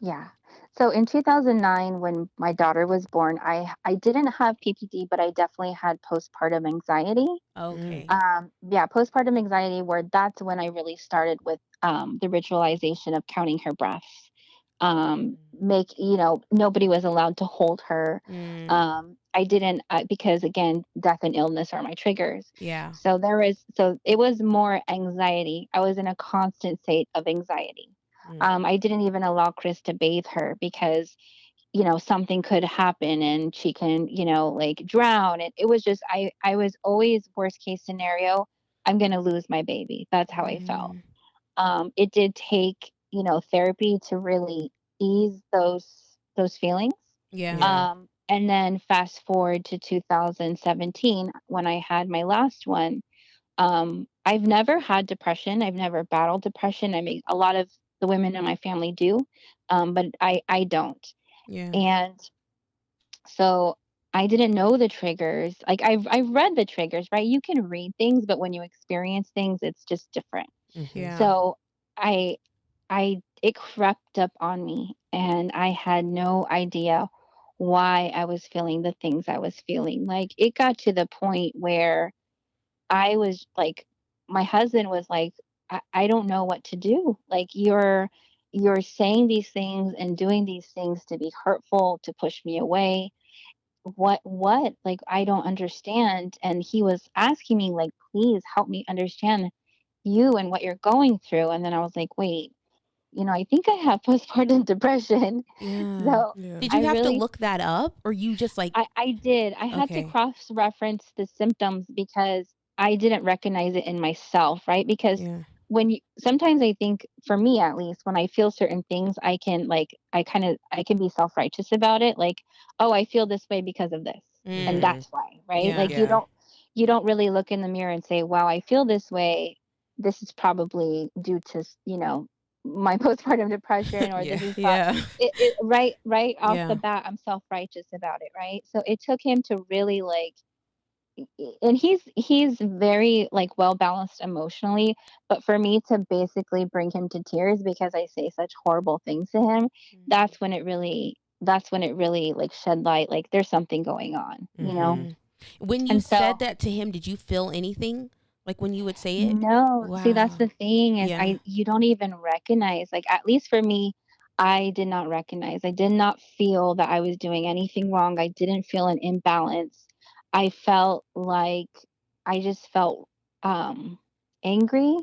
Yeah. So in 2009, when my daughter was born, I didn't have PPD, but I definitely had postpartum anxiety. Mm. Okay. Yeah, postpartum anxiety, where that's when I really started with the ritualization of counting her breaths. Okay. Nobody was allowed to hold her. Mm, I didn't, because again, death and illness are my triggers. yeah. So it was more anxiety. I was in a constant state of anxiety. Mm. I didn't even allow Chris to bathe her because something could happen and she can, like drown. It was just, I was always worst case scenario, I'm going to lose my baby. That's how I felt. Mm, It did take, therapy to really ease those feelings. yeah. Yeah. And then fast forward to 2017 when I had my last one. I've never had depression. I've never battled depression. I mean, a lot of the women in my family do, but I don't. Yeah. And so I didn't know the triggers. Like I've read the triggers, right? You can read things, but when you experience things, it's just different. Mm-hmm. Yeah. So I I it crept up on me and I had no idea why I was feeling the things I was feeling. Like it got to the point where I was like my husband was like, I don't know what to do. Like you're saying these things and doing these things to be hurtful, to push me away. What? Like I don't understand. And he was asking me like, please help me understand you and what you're going through. And then I was like, wait, I think I have postpartum depression. Yeah. So Yeah. Did I you have to really look that up, or you just like, I did. I had to okay. cross reference the symptoms because I didn't recognize it in myself, right? Because Yeah. when you sometimes I think, for me at least, when I feel certain things, I can like I can be self-righteous about it, like, oh, I feel this way because of this, and Mm-hmm. Mm. that's why, right? Yeah. Like, Yeah. you don't really look in the mirror and say, wow, I feel this way, this is probably due to my postpartum depression, or Yeah. this is Yeah. right off the Yeah. bat, I'm self-righteous about it, right? So it took him to really like, and he's very like well balanced emotionally, but for me to basically bring him to tears because I say such horrible things to him, Mm. that's when it really like shed light, like there's something going on, you know? Mm-hmm. Mm. When you And said so, that to him, did you feel anything? Like when you would say it? no, see, that's Wow. the thing, is Yeah. I you don't even recognize, like, at least for me, I did not recognize. I did not feel that I was doing anything wrong. I didn't feel an imbalance. I felt like I just felt angry.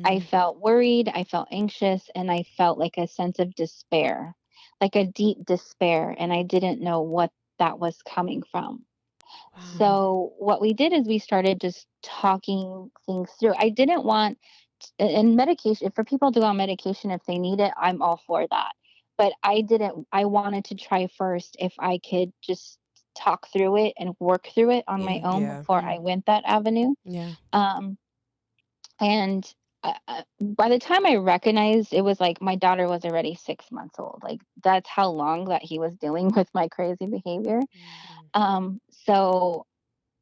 I Mm. felt worried. I felt anxious, and I felt like a sense of despair, like a deep despair, and I didn't know what that was coming from. Wow. So what we did is we started just talking things through. I didn't want and medication, for people to go on medication if they need it, I'm all for that. But I wanted to try first if I could just talk through it and work through it on my Yeah. own Yeah. before I Mm. went that avenue. Yeah. Um, and by the time I recognized, it was like my daughter was already 6 months old. Like, that's how long that he was dealing with my crazy behavior. Mm. So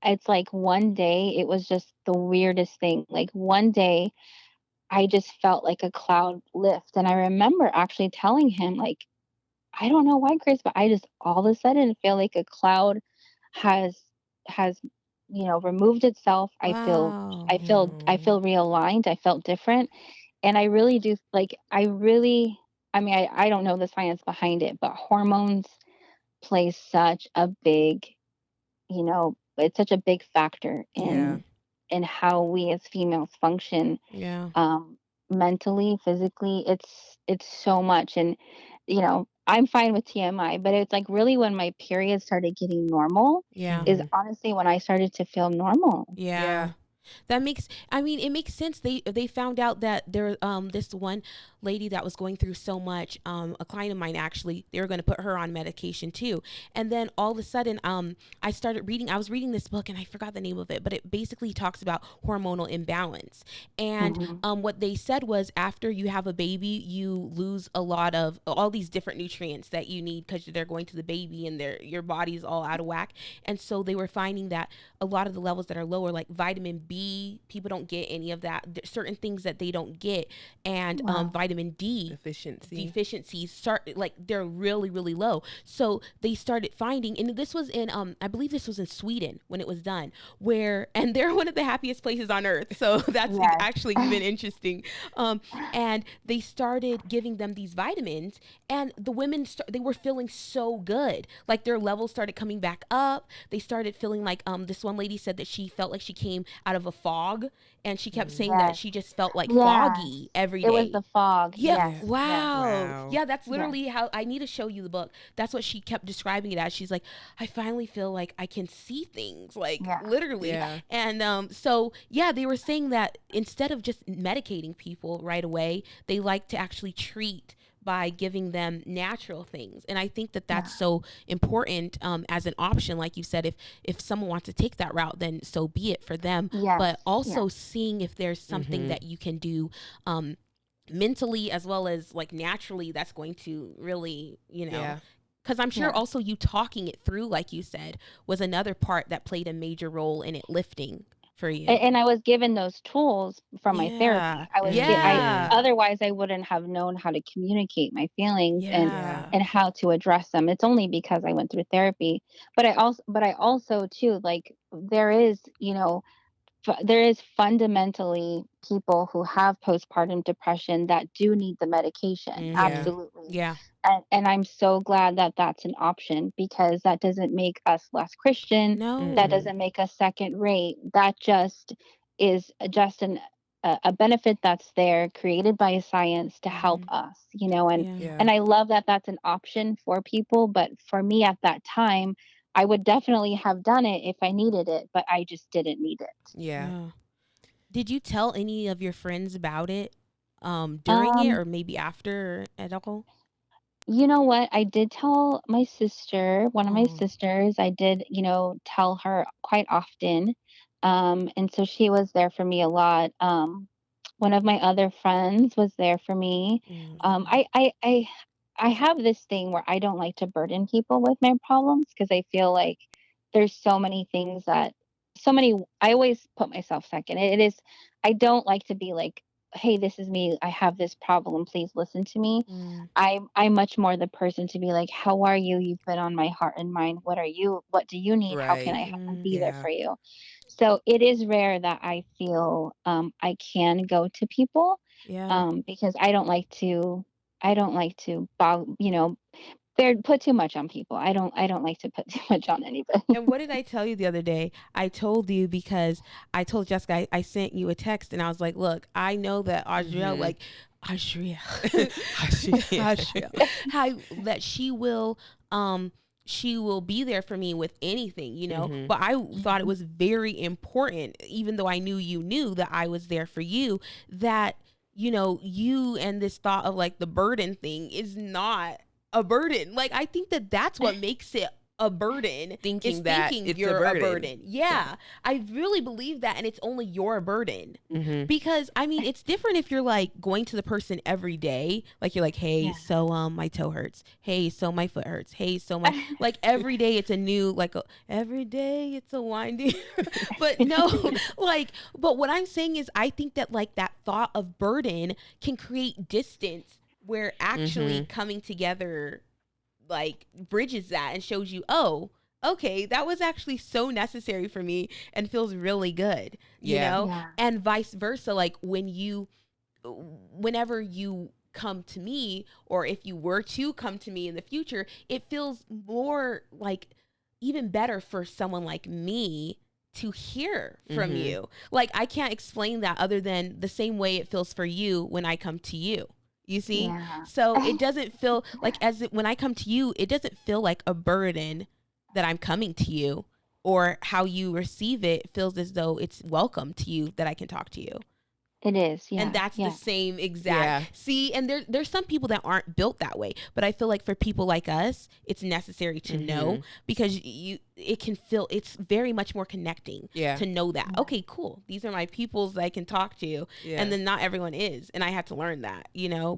it's like one day, it was just the weirdest thing. Like, one day, I just felt like a cloud lift, and I remember actually telling him, like, "I don't know why, Chris, but I just all of a sudden feel like a cloud has has, removed itself. Wow. I Mm. feel realigned, I felt different, and I really do, like, I mean, I don't know the science behind it, but hormones play such a big, it's such a big factor Yeah. Mm. in how we as females function, Yeah. um, mentally, physically. It's so much, and I'm fine with TMI, but it's like really when my period started getting normal Yeah. is Mm-hmm. honestly when I started to feel normal. Yeah. Yeah. That makes, I mean, it makes sense. They found out that there this one lady that was going through so much, a client of mine actually, they were going to put her on medication too. And then all of a sudden I was reading this book and I forgot the name of it, but it basically talks about hormonal imbalance. And Mhm. what they said was after you have a baby, you lose a lot of all these different nutrients that you need because they're going to the baby and your body's all out of whack. And so they were finding that a lot of the levels that are lower, like vitamin B, people don't get any of that. There's certain things that they don't get, and Wow. vitamin D Deficiency. deficiencies start, like, they're really really low. So they started finding, and this was in I believe this was in Sweden when it was done, where, and they're one of the happiest places on earth. So that's Yes. actually even interesting. Um, and they started giving them these vitamins, and the women they were feeling so good, like their levels started coming back up. They started feeling like, this one lady said that she felt like she came out of a fog, and she kept saying Mm. that Yes. she just felt like Yes. foggy every It was day. the fog. Yeah, Yes. Yeah. Yes. wow. Wow. Yeah, that's Yes. literally how, I need to show you the book. That's what she kept describing it as. She's like, I finally feel like I can see things, like Yeah. literally. Yeah. And so yeah, they were saying that instead of just medicating people right away, they like to actually treat by giving them natural things. And I think that Yeah. that's so important, as an option. Like you said, if someone wants to take that route, then so be it for them. Yes. But also Yes. seeing if there's something Mm-hmm. that you can do, mentally as well as like naturally, that's going to really, Yeah. because I'm sure Yeah. also you talking it through, like you said, was another part that played a major role in it lifting for you. And I was given those tools from my Yeah. therapy. I Yeah. Mm. otherwise I wouldn't have known how to communicate my feelings Yeah. Yeah. and how to address them. It's only because I went through therapy. But I also too, like, there is fundamentally people who have postpartum depression that do need the medication. Yeah. Mhm. Absolutely. Yeah. And I'm so glad that that's an option, because that doesn't make us less Christian. That No. Mm-mm. doesn't make us second rate. That just is just a benefit that's there, created by science to help Mhm. us, Yeah. Yeah. and I love that that's an option for people. But for me at that time, I would definitely have done it if I needed it, but I just didn't need it. Yeah. Yeah. Did you tell any of your friends about it during it, Um, or maybe after at all? You know what? I did tell my sister, one of my Oh. sisters, I did, tell her quite often. And so she was there for me a lot. One of my other friends was there for me. Um, Mm-hmm. I, I, I, I have this thing where I don't like to burden people with my problems because I feel like there's so many things I always put myself second. It is, I don't like to be like, hey, this is me. I have this problem. Please listen to me. Mm, I'm much more the person to be like, "How are you? You've been on my heart and mind. What do you need? How can Right. I be there Yeah. for you?" So it is rare that I feel I can go to people yeah. because I don't like to put too much on people. I don't like to put too much on anybody. And what did I tell you the other day? I told you because I told Jessica I sent you a text and I was like, look, I know that Aushrielle, Mm-hmm. like Aushrielle, Yeah. Aushrielle, how that she will be there for me with anything, Mm-hmm. But I thought it Mhm. was very important, even though I knew you knew that I was there for you, that you and this thought of like the burden thing is not a burden. Like I think that that's what makes it a burden is Thinking that thinking it's a you're a burden. burden. Yeah. Yeah. I really believe that and it's only your burden. Mm-hmm. Because I mean, it's different if you're like going to the person every day, like you're like, "Hey, Yeah. so my toe hurts. Hey, so my foot hurts. Hey, so my like every day it's a new every day it's a winding." But no, like but what I'm saying is I think that like that thought of burden can create distance where actually Mm-hmm. coming together like bridges that and shows you, oh, okay, that was actually so necessary for me and feels really good, Yeah. Yeah. and vice versa. Like whenever you come to me, or if you were to come to me in the future, it feels more like even better for someone like me to hear from Mm-hmm. you. Like I can't explain that other than the same way it feels for you when I come to you. You see? Yeah. So it doesn't feel like when I come to you, it doesn't feel like a burden that I'm coming to you, or how you receive it feels as though it's welcome to you that I can talk to you. It is. And Yeah. that's the Yeah. same exact Yeah. see, and there's some people that aren't built that way, but I feel like for people like us it's necessary to know, Mm-hmm. because it can feel it's very much more connecting Yeah. to know that, Yeah. okay, cool, these are my peoples that I can talk to. Yeah. And then not everyone is, and I had to learn that, Yeah.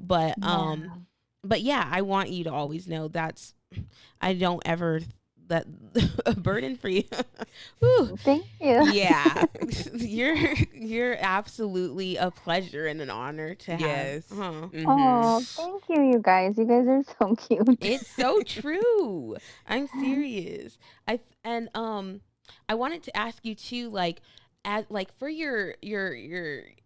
but yeah, I want you to always know that's I don't ever that a burden for you. Whew. Thank you. Yeah, you're absolutely a pleasure and an honor to have. Yes. Huh. Mm-hmm. Oh, thank you, you guys. You guys are so cute. It's so true. I'm serious. I wanted to ask you too, like, as like for your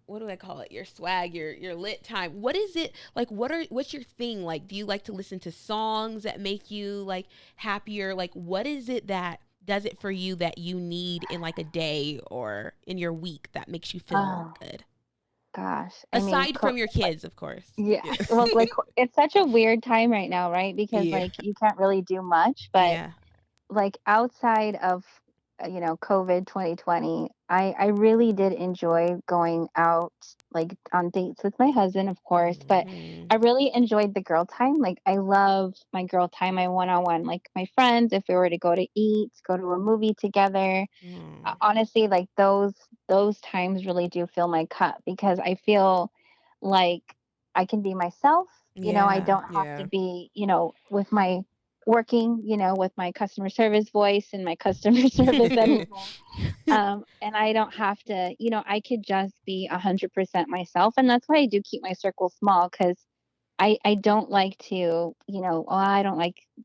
what do I call it? Your swag, your lit time. What is it like? What's your thing? Like, do you like to listen to songs that make you like happier? Like, what is it that does it for you that you need in like a day or in your week that makes you feel Oh, good? gosh. I mean, Aside from your kids, of course. yeah. Yeah. Well, like it's such a weird time right now, right? Because Yeah. like you can't really do much, but Yeah. like outside of COVID 2020, I really did enjoy going out like on dates with my husband, of course, but Hmm. I really enjoyed the girl time. Like I love my girl time, my one-on-one, like my friends, if we were to go to eat, go to a movie together. Hmm. Honestly, like those times really do fill my cup because I feel like I can be myself. I Yeah. don't have to Yeah. be, with my working, with my customer service voice and my customer service everything. And I don't have to, I could just be 100% myself. And that's why I do keep my circle small because I don't like to,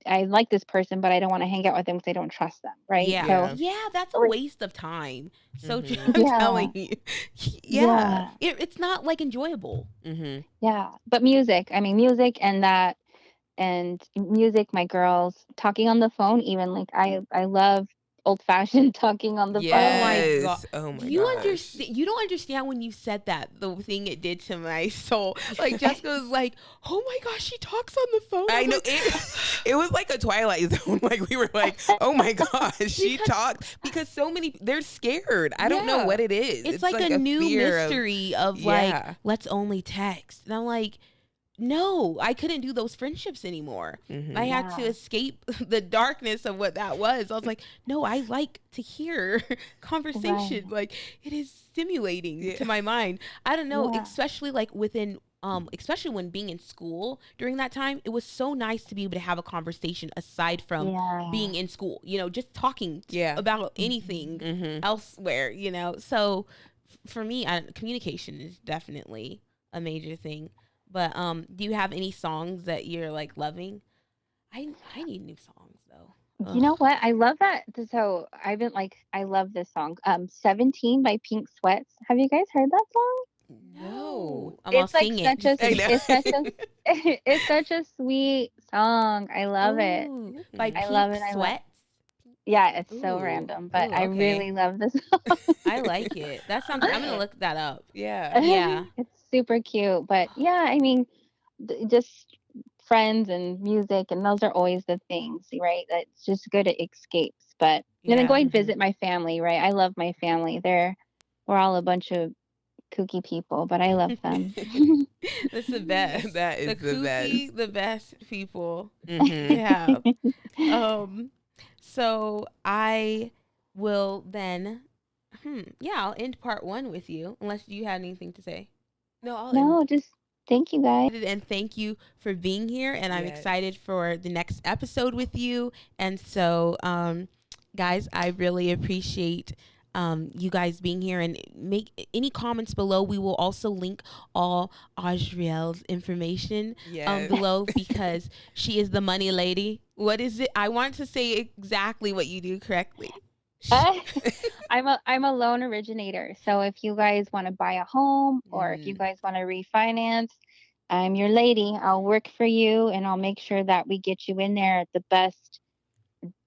I like this person, but I don't want to hang out with them because I don't trust them. Right. Yeah. So, Yeah. Yeah, that's a like, waste of time. So true. Mm-hmm. I'm yeah, telling you. Yeah. yeah, It's not like enjoyable. Mm-hmm. yeah. But music, I mean, music and music, my girls talking on the phone, even like I love. old fashioned talking on the Oh my phone. god. Yes. Oh my You gosh. understand? You don't understand when you said that, the thing it did to my soul. Like Jessica was like, "Oh my gosh, she talks on the phone." I I'm know like, it was like a Twilight Zone. Like we were like, oh my gosh, she Because- talked because so many they're scared. I don't know Yeah. what it is. it's like a new fear of- mystery of like, let's only text. And I'm like, no, I couldn't do those friendships anymore. Mhm. I had to Yeah. escape the darkness of what that was. I was like, no, I like to hear conversation. Right. Like, it is stimulating Yeah. to my mind. I don't know, Yeah. especially like within especially when being in school during that time, it was so nice to be able to have a conversation aside from Yeah. being in school, you know, just talking Yeah. about anything Mhm. elsewhere, you know. So for me, communication is definitely a major thing. But do you have any songs that you're like loving? I need new songs though. You know Ugh. what? I love that. So I've been like, I love this song. 17 by Pink Sweats. Have you guys heard that song? No. I'm gonna It's like sing it. such a, I know. it's such a, it's such a sweet song. I love it. Ooh, by I Pink love it. I love. Sweats. Yeah, it's so Ooh. random, but Ooh, I okay. really love this song. I like it. That sounds. I'm gonna look that up. Yeah. Yeah. It's super cute. But yeah, I mean, just friends and music, and those are always the things, right? That's just good at escapes. But and then Yeah. going Mhm. visit my family, right? I love my family. We're all a bunch of kooky people, but I love them. That's the best. That is the kooky, the best people to Mhm. have. So I will then. Yeah, I'll end part 1 with you, unless you had anything to say. No, I'll No, just thank you guys. And thank you for being here. And I'm Yes. excited for the next episode with you. And so, guys, I really appreciate you guys being here, and make any comments below. We will also link all Aushrielle's information Yes. below, because she is the money lady. What is it? I want to say exactly what you do correctly. I'm a loan originator. So if you guys want to buy a home, or if you guys want to refinance, I'm your lady. I'll work for you, and I'll make sure that we get you in there at the best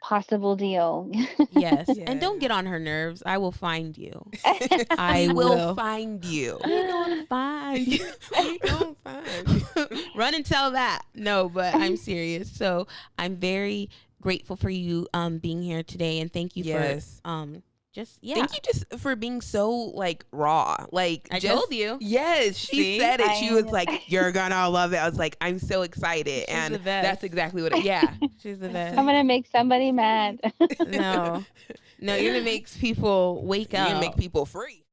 possible deal. Yes. And don't Yes. get on her nerves. I will find you. I I will will. find you. We're gonna find you. We gonna find you. Run and tell that. No, but I'm serious. So I'm very grateful for you being here today, and thank you Yes. for just Thank you just for being so like raw. Like I just, told you. Yes, she See? said it. She I- was like, "You're gonna love it." I was like, "I'm so excited," She's and the best. that's exactly what. Yeah. She's the best. I'm gonna make somebody mad. No, you're gonna make people wake You up. can make people free.